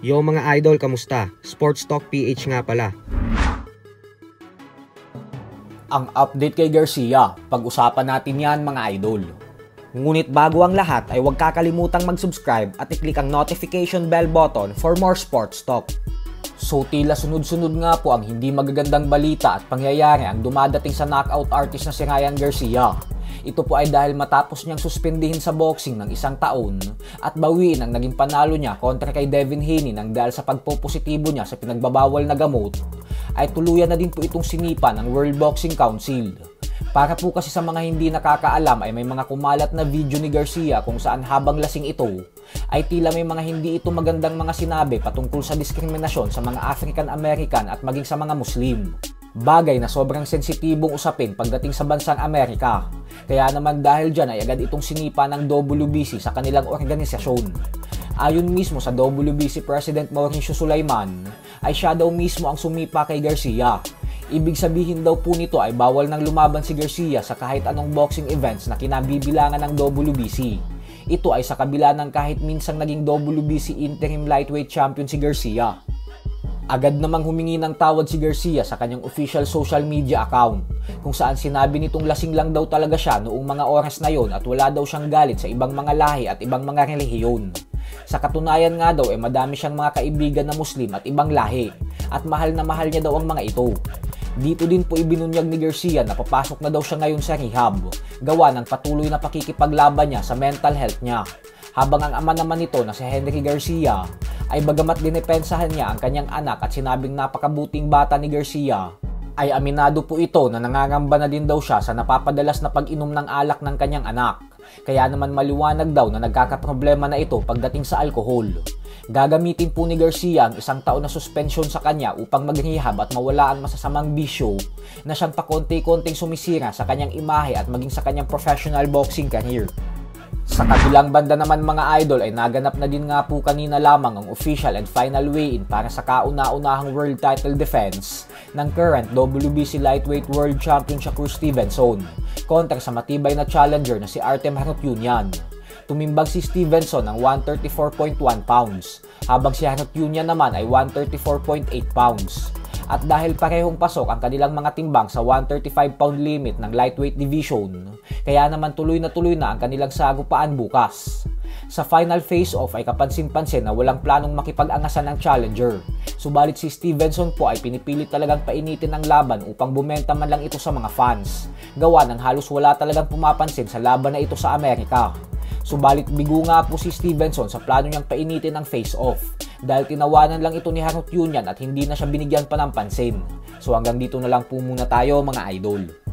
Yo mga idol, kamusta? Sports Talk PH nga pala. Ang update kay Garcia, pag-usapan natin yan mga idol. Ngunit bago ang lahat ay huwag kakalimutang mag-subscribe at i-click ang notification bell button for more sports talk. So tila sunod-sunod nga po ang hindi magagandang balita at pangyayari ang dumadating sa knockout artist na si Ryan Garcia. Ito po ay dahil matapos niyang suspindihin sa boxing ng 1 taon at bawiin ang naging panalo niya kontra kay Devin Haney nang dahil sa pagpopositibo niya sa pinagbabawal na gamot, ay tuluyan na din po itong sinipa ng World Boxing Council. Para po kasi sa mga hindi nakakaalam ay may mga kumalat na video ni Garcia kung saan habang lasing ito ay tila may mga hindi ito magandang mga sinabi patungkol sa diskriminasyon sa mga African American at maging sa mga Muslim. Bagay na sobrang sensitibong usapin pagdating sa bansang Amerika. Kaya naman dahil dyan ay agad itong sinipa ng WBC sa kanilang organisasyon. Ayon mismo sa WBC President Mauricio Sulaiman, ay siya daw mismo ang sumipa kay Garcia. Ibig sabihin daw po nito ay bawal nang lumaban si Garcia sa kahit anong boxing events na kinabibilangan ng WBC. Ito ay sa kabila ng kahit minsang naging WBC Interim Lightweight Champion si Garcia. Agad namang humingi ng tawad si Garcia sa kanyang official social media account kung saan sinabi nitong lasing lang daw talaga siya noong mga oras na yon at wala daw siyang galit sa ibang mga lahi at ibang mga relihiyon. Sa katunayan nga daw madami siyang mga kaibigan na Muslim at ibang lahi at mahal na mahal niya daw ang mga ito. Dito din po ibinunyag ni Garcia na papasok na daw siya ngayon sa rehab gawa ng patuloy na pakikipaglaban niya sa mental health niya. Habang ang ama naman nito na si Henry Garcia ay bagamat dinepensahan niya ang kanyang anak at sinabing napakabuting bata ni Garcia, ay aminado po ito na nangangamba na din daw siya sa napapadalas na pag-inom ng alak ng kanyang anak. Kaya naman maliwanag daw na nagkakaproblema na ito pagdating sa alkohol. Gagamitin po ni Garcia ang 1 taon na suspension sa kanya upang mag-rehab at mawala ang masasamang bisyo na siyang pakonti-konting sumisira sa kanyang imahe at maging sa kanyang professional boxing career. Sa kabilang banda naman mga idol ay naganap na din nga po kanina lamang ang official and final weigh-in para sa kauna-unahang world title defense ng current WBC Lightweight World Champion Shakur Stevenson kontra sa matibay na challenger na si Artem Harutyunyan. Tumimbang si Stevenson ng 134.1 pounds habang si Harutyunyan naman ay 134.8 pounds. At dahil parehong pasok ang kanilang mga timbang sa 135-pound limit ng lightweight division, kaya naman tuloy na ang kanilang sagupaan bukas. Sa final face-off ay kapansin-pansin na walang planong makipag-angasan ng challenger. Subalit si Stevenson po ay pinipilit talagang painitin ang laban upang bumenta man lang ito sa mga fans. Gawa ng halos wala talagang pumapansin sa laban na ito sa Amerika. Subalit bigo nga po si Stevenson sa plano niyang painitin ang face-off dahil tinawanan lang ito ni Harutyunyan at hindi na siya binigyan pa ng pansin. So hanggang dito na lang po muna tayo mga idol.